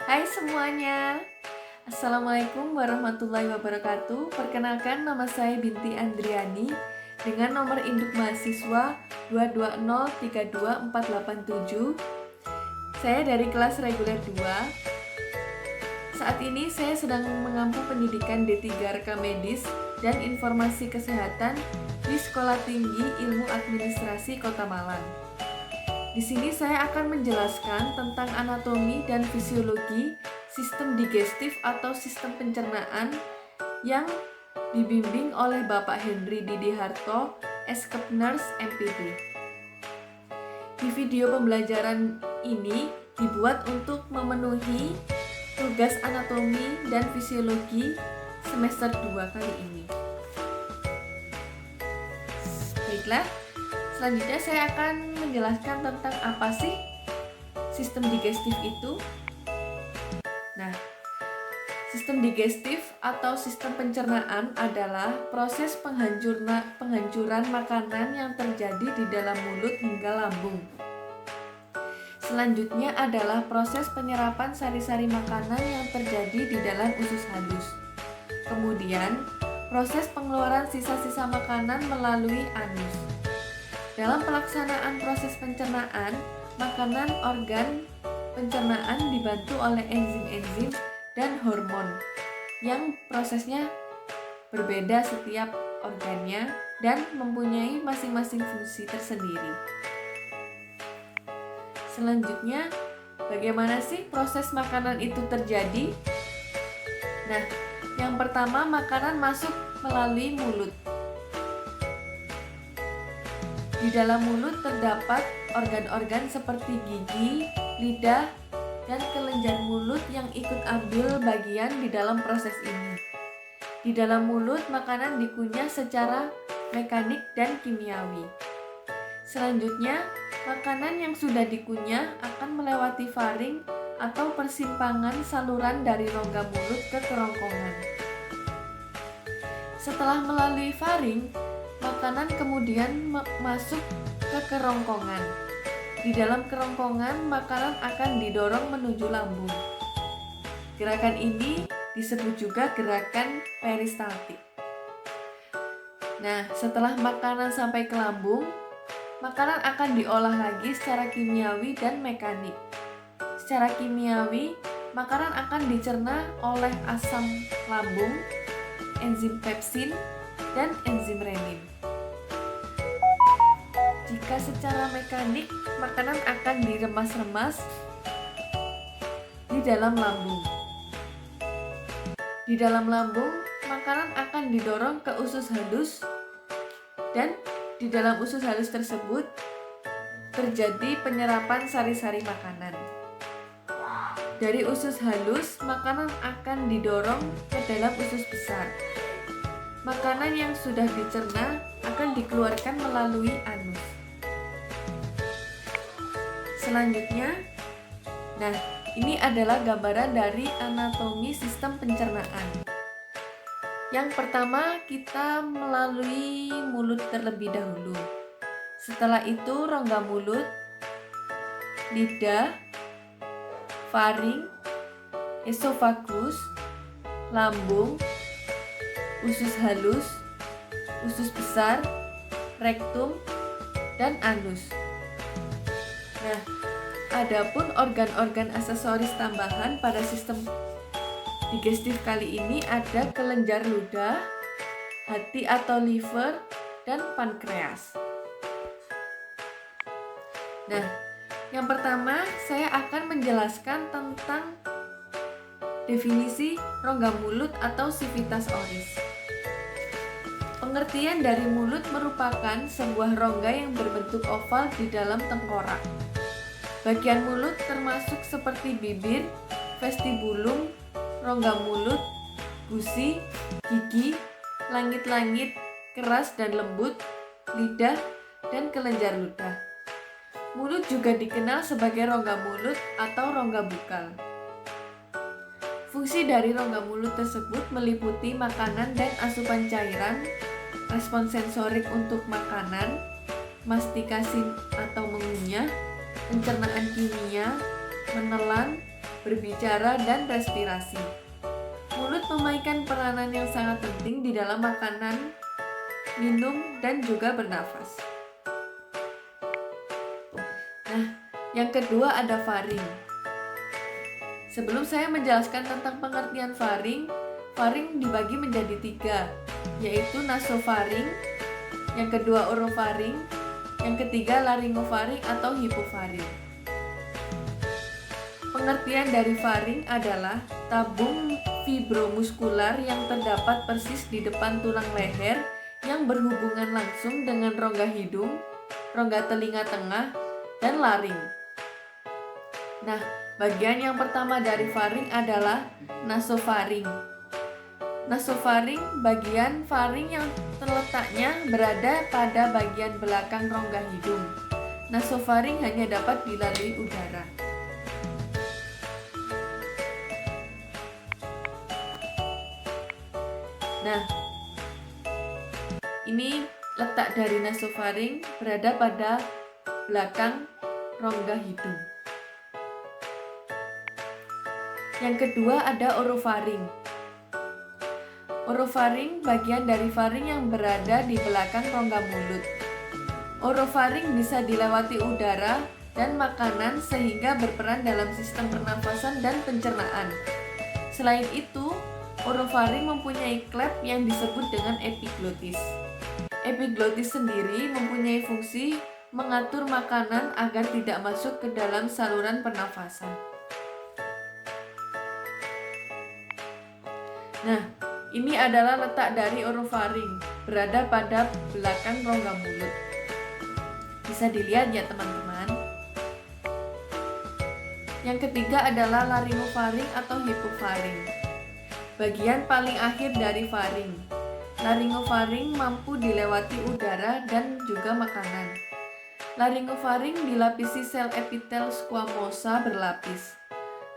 Hai semuanya, Assalamualaikum warahmatullahi wabarakatuh. Perkenalkan, nama saya Binti Andriani dengan nomor induk mahasiswa 220324487. Saya dari kelas reguler 2. Saat ini saya sedang mengampu pendidikan D3 Rekam Medis dan Informasi Kesehatan di Sekolah Tinggi Ilmu Administrasi Kota Malang. Di sini saya akan menjelaskan tentang anatomi dan fisiologi sistem digestif atau sistem pencernaan yang dibimbing oleh Bapak Henry Didi Harto, Eskepners, MPD. Di video pembelajaran ini dibuat untuk memenuhi tugas anatomi dan fisiologi semester 2 kali ini. Baiklah, selanjutnya saya akan menjelaskan tentang apa sih sistem digestif itu. Nah, sistem digestif atau sistem pencernaan adalah proses penghancuran makanan yang terjadi di dalam mulut hingga lambung. Selanjutnya adalah proses penyerapan sari-sari makanan yang terjadi di dalam usus halus. Kemudian, proses pengeluaran sisa-sisa makanan melalui anus. Dalam pelaksanaan proses pencernaan, makanan organ pencernaan dibantu oleh enzim-enzim dan hormon yang prosesnya berbeda setiap organnya dan mempunyai masing-masing fungsi tersendiri. Selanjutnya, bagaimana sih proses makanan itu terjadi? Nah, yang pertama, makanan masuk melalui mulut. Di dalam mulut terdapat organ-organ seperti gigi, lidah, dan kelenjar mulut yang ikut ambil bagian di dalam proses ini. Di dalam mulut, makanan dikunyah secara mekanik dan kimiawi. Selanjutnya, makanan yang sudah dikunyah akan melewati faring atau persimpangan saluran dari rongga mulut ke kerongkongan. Setelah melalui faring, makanan kemudian masuk ke kerongkongan. Di dalam kerongkongan, makanan akan didorong menuju lambung. Gerakan ini disebut juga gerakan peristaltik. Nah, setelah makanan sampai ke lambung, makanan akan diolah lagi secara kimiawi dan mekanik. Secara kimiawi, makanan akan dicerna oleh asam lambung, enzim pepsin, dan enzim renin. Jika secara mekanik, makanan akan diremas-remas di dalam lambung. Di dalam lambung, makanan akan didorong ke usus halus dan di dalam usus halus tersebut terjadi penyerapan sari-sari makanan. Dari usus halus, makanan akan didorong ke dalam usus besar. Makanan yang sudah dicerna akan dikeluarkan melalui anus. Selanjutnya, nah ini adalah gambaran dari anatomi sistem pencernaan. Yang pertama, kita melalui mulut terlebih dahulu. Setelah itu rongga mulut, lidah, faring, esofagus, lambung, usus halus, usus besar, rektum, dan anus. Nah, adapun organ-organ aksesoris tambahan pada sistem digestif kali ini ada kelenjar ludah, hati atau liver, dan pankreas. Nah, yang pertama saya akan menjelaskan tentang definisi rongga mulut atau civitas oris. Pengertian dari mulut merupakan sebuah rongga yang berbentuk oval di dalam tengkorak. Bagian mulut termasuk seperti bibir, vestibulum, rongga mulut, gusi, gigi, langit-langit, keras dan lembut, lidah, dan kelenjar ludah. Mulut juga dikenal sebagai rongga mulut atau rongga bukal. Fungsi dari rongga mulut tersebut meliputi makanan dan asupan cairan, respon sensorik untuk makanan, mastikasi atau mengunyah, pencernaan kimia, menelan, berbicara, dan respirasi. Mulut memainkan peranan yang sangat penting di dalam makanan, minum, dan juga bernafas. Nah, yang kedua ada faring. Sebelum saya menjelaskan tentang pengertian faring, faring dibagi menjadi 3, yaitu nasofaring, yang kedua orofaring, yang ketiga laringofaring atau hipofaring. Pengertian dari faring adalah tabung fibromuskular yang terdapat persis di depan tulang leher yang berhubungan langsung dengan rongga hidung, rongga telinga tengah, dan laring. Nah, bagian yang pertama dari faring adalah nasofaring. Nasofaring bagian faring yang terletaknya berada pada bagian belakang rongga hidung. Nasofaring hanya dapat dilalui udara. Nah, ini letak dari nasofaring berada pada belakang rongga hidung. Yang kedua ada orofaring. Orofaring bagian dari faring yang berada di belakang rongga mulut. Orofaring bisa dilewati udara dan makanan sehingga berperan dalam sistem pernafasan dan pencernaan. Selain itu, orofaring mempunyai klep yang disebut dengan epiglotis. Epiglotis sendiri mempunyai fungsi mengatur makanan agar tidak masuk ke dalam saluran pernafasan. Nah, ini adalah letak dari orofaring, berada pada belakang rongga mulut. Bisa dilihat ya teman-teman. Yang ketiga adalah laringofaring atau hipofaring. Bagian paling akhir dari faring. Laringofaring mampu dilewati udara dan juga makanan. Laringofaring dilapisi sel epitel squamosa berlapis.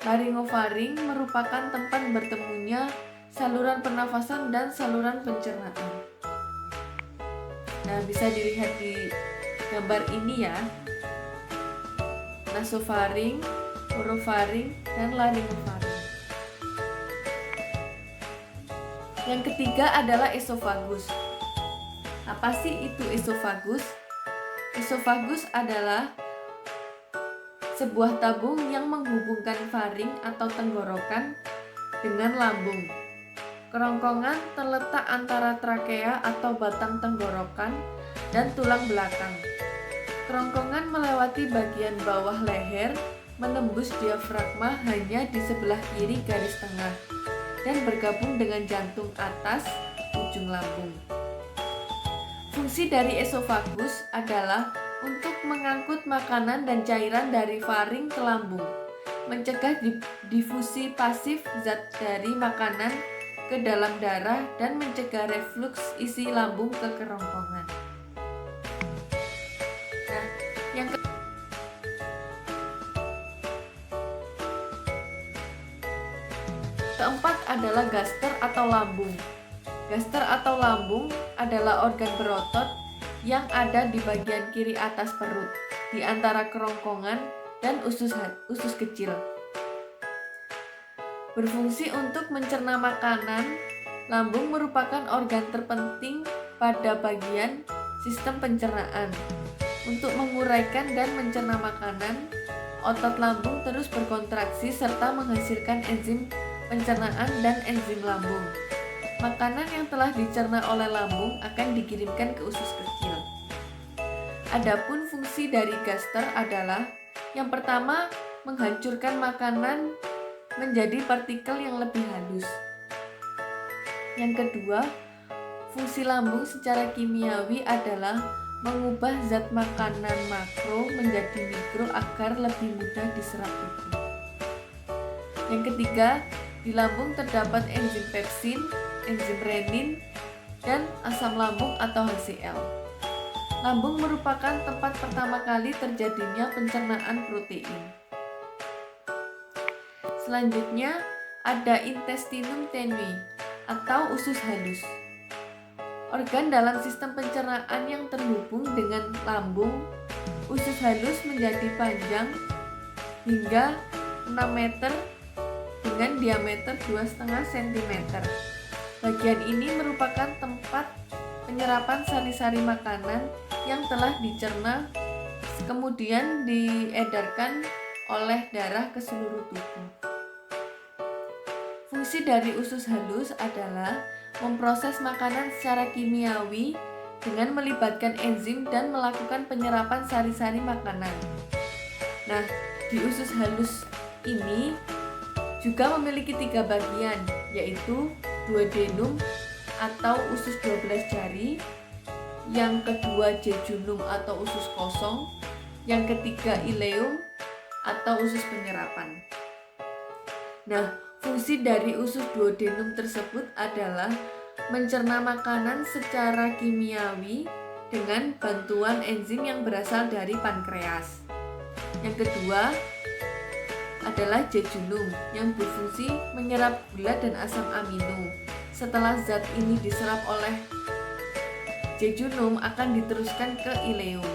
Laringofaring merupakan tempat bertemunya saluran pernafasan dan saluran pencernaan. Nah, bisa dilihat di gambar ini ya. Nasofaring, orofaring, dan laringofaring. Yang ketiga adalah esofagus. Apa sih itu esofagus? Esofagus adalah sebuah tabung yang menghubungkan faring atau tenggorokan dengan lambung. Kerongkongan terletak antara trakea atau batang tenggorokan dan tulang belakang. Kerongkongan melewati bagian bawah leher, menembus diafragma hanya di sebelah kiri garis tengah, dan bergabung dengan jantung atas ujung lambung. Fungsi dari esofagus adalah untuk mengangkut makanan dan cairan dari faring ke lambung, mencegah difusi pasif zat dari makanan ke dalam darah, dan mencegah refluks isi lambung ke kerongkongan. Nah, yang keempat adalah gaster atau lambung. Gaster atau lambung adalah organ berotot yang ada di bagian kiri atas perut, di antara kerongkongan dan usus kecil. Berfungsi untuk mencerna makanan, lambung merupakan organ terpenting pada bagian sistem pencernaan. Untuk menguraikan dan mencerna makanan, otot lambung terus berkontraksi serta menghasilkan enzim pencernaan dan enzim lambung. Makanan yang telah dicerna oleh lambung akan dikirimkan ke usus kecil. Adapun fungsi dari gaster adalah yang pertama, menghancurkan makanan menjadi partikel yang lebih halus. Yang kedua, fungsi lambung secara kimiawi adalah mengubah zat makanan makro menjadi mikro agar lebih mudah diserap tubuh. Yang ketiga, di lambung terdapat enzim pepsin, enzim renin, dan asam lambung atau HCl. Lambung merupakan tempat pertama kali terjadinya pencernaan protein. Selanjutnya ada intestinum tenui atau usus halus. Organ dalam sistem pencernaan yang terhubung dengan lambung. Usus halus menjadi panjang hingga 6 meter dengan diameter 2,5 cm. Bagian ini merupakan tempat penyerapan sari-sari makanan yang telah dicerna kemudian diedarkan oleh darah ke seluruh tubuh. Fungsi dari usus halus adalah memproses makanan secara kimiawi dengan melibatkan enzim dan melakukan penyerapan sari-sari makanan. Nah, di usus halus ini juga memiliki 3 bagian, yaitu duodenum atau usus 12 jari, yang kedua jejunum atau usus kosong, yang ketiga ileum atau usus penyerapan. Nah, fungsi dari usus duodenum tersebut adalah mencerna makanan secara kimiawi dengan bantuan enzim yang berasal dari pankreas. Yang kedua adalah jejunum yang berfungsi menyerap gula dan asam amino. Setelah zat ini diserap oleh jejunum akan diteruskan ke ileum.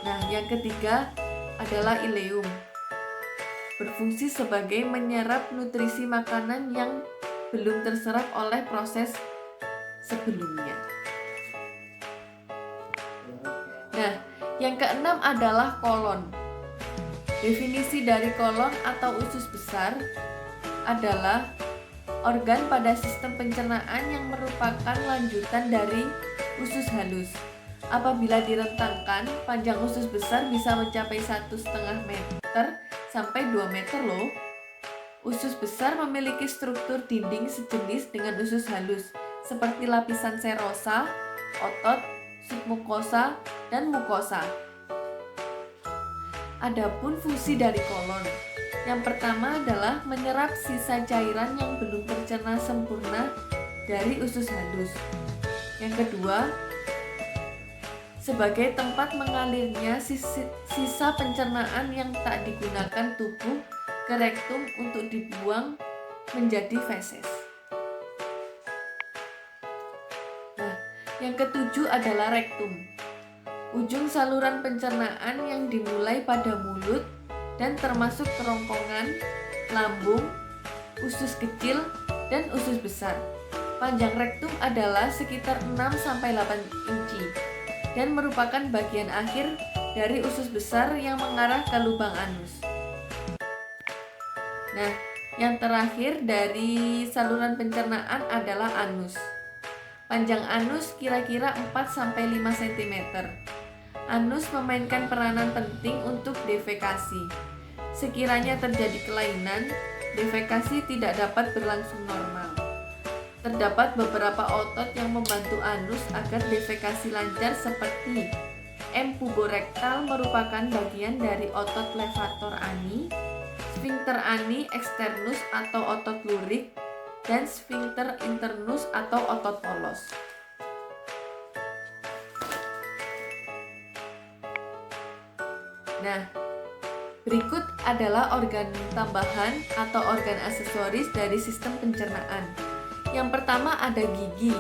Nah, yang ketiga adalah ileum, berfungsi sebagai menyerap nutrisi makanan yang belum terserap oleh proses sebelumnya. Nah, yang keenam adalah kolon. Definisi dari kolon atau usus besar adalah organ pada sistem pencernaan yang merupakan lanjutan dari usus halus. Apabila direntangkan, panjang usus besar bisa mencapai 1,5 meter sampai 2 meter loh. Usus besar memiliki struktur dinding sejenis dengan usus halus, seperti lapisan serosa, otot, submukosa, dan mukosa. Adapun fungsi dari kolon, yang pertama adalah menyerap sisa cairan yang belum tercerna sempurna dari usus halus. Yang kedua, sebagai tempat mengalirnya sisa pencernaan yang tak digunakan tubuh ke rektum untuk dibuang menjadi feses. Nah, yang ketujuh adalah rektum. Ujung saluran pencernaan yang dimulai pada mulut dan termasuk kerongkongan, lambung, usus kecil, dan usus besar. Panjang rektum adalah sekitar 6-8 inci dan merupakan bagian akhir dari usus besar yang mengarah ke lubang anus. Nah, yang terakhir dari saluran pencernaan adalah anus. Panjang anus kira-kira 4-5 cm. Anus memainkan peranan penting untuk defekasi. Sekiranya terjadi kelainan, defekasi tidak dapat berlangsung normal. Terdapat beberapa otot yang membantu anus agar defekasi lancar seperti puborektal merupakan bagian dari otot levator ani, sphincter ani externus atau otot lurik, dan sphincter internus atau otot polos. Nah, berikut adalah organ tambahan atau organ aksesoris dari sistem pencernaan. Yang pertama ada gigi.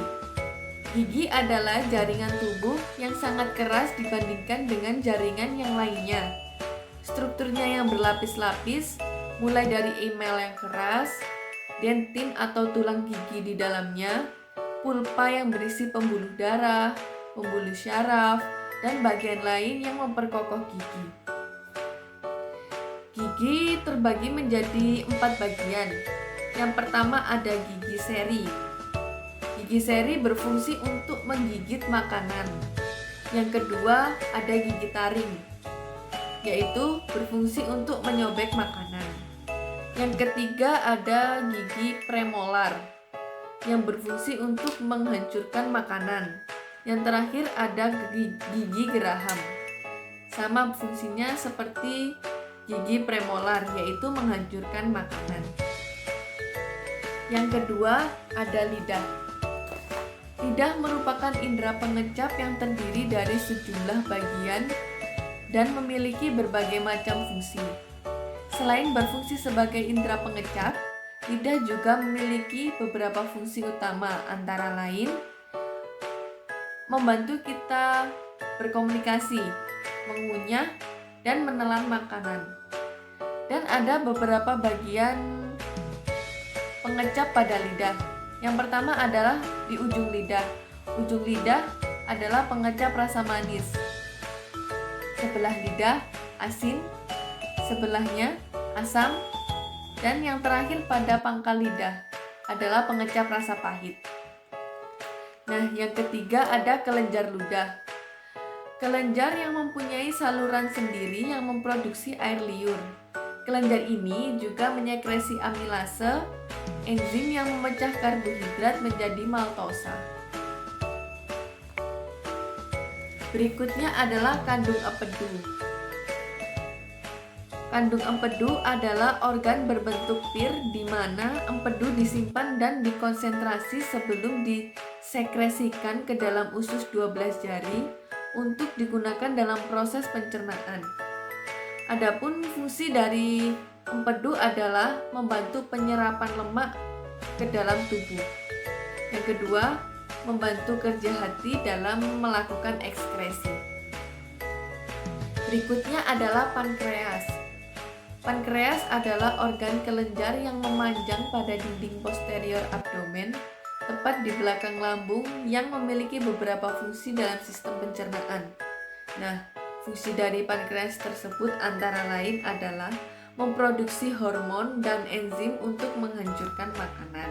Gigi adalah jaringan tubuh yang sangat keras dibandingkan dengan jaringan yang lainnya. Strukturnya yang berlapis-lapis, mulai dari enamel yang keras, dentin atau tulang gigi di dalamnya, pulpa yang berisi pembuluh darah, pembuluh syaraf, dan bagian lain yang memperkokoh gigi. Gigi terbagi menjadi 4 bagian. Yang pertama ada gigi seri. Gigi seri berfungsi untuk menggigit makanan. Yang kedua ada gigi taring, yaitu berfungsi untuk menyobek makanan. Yang ketiga ada gigi premolar, yang berfungsi untuk menghancurkan makanan. Yang terakhir ada gigi geraham. Sama fungsinya seperti gigi premolar, yaitu menghancurkan makanan. Yang kedua ada lidah. Lidah merupakan indera pengecap yang terdiri dari sejumlah bagian dan memiliki berbagai macam fungsi. Selain berfungsi sebagai indera pengecap, lidah juga memiliki beberapa fungsi utama, antara lain membantu kita berkomunikasi, mengunyah, dan menelan makanan. Dan ada beberapa bagian pengecap pada lidah. Yang pertama adalah di ujung lidah. Ujung lidah adalah pengecap rasa manis. Sebelah lidah asin, sebelahnya asam, dan yang terakhir pada pangkal lidah adalah pengecap rasa pahit. Nah, yang ketiga ada kelenjar ludah. Kelenjar yang mempunyai saluran sendiri yang memproduksi air liur. Kelenjar ini juga menyekresi amilase, enzim yang memecah karbohidrat menjadi maltosa. Berikutnya adalah kandung empedu. Kandung empedu adalah organ berbentuk pir di mana empedu disimpan dan dikonsentrasi sebelum disekresikan ke dalam usus 12 jari untuk digunakan dalam proses pencernaan. Adapun fungsi dari empedu adalah membantu penyerapan lemak ke dalam tubuh. Yang kedua, membantu kerja hati dalam melakukan ekskresi. Berikutnya adalah pankreas. Pankreas adalah organ kelenjar yang memanjang pada dinding posterior abdomen, tepat di belakang lambung, yang memiliki beberapa fungsi dalam sistem pencernaan. Nah, fungsi dari pankreas tersebut antara lain adalah memproduksi hormon dan enzim untuk menghancurkan makanan.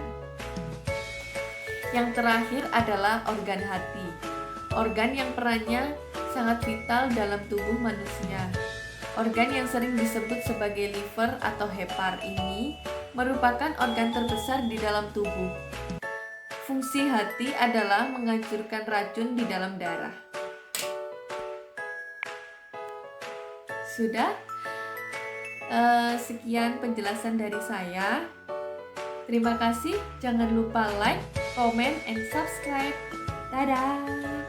Yang terakhir adalah organ hati, organ yang perannya sangat vital dalam tubuh manusia. Organ yang sering disebut sebagai liver atau hepar ini merupakan organ terbesar di dalam tubuh. Fungsi hati adalah menghancurkan racun di dalam darah. Sudah? Sekian penjelasan dari saya. Terima kasih. Jangan lupa like, comment, and subscribe. Dadah!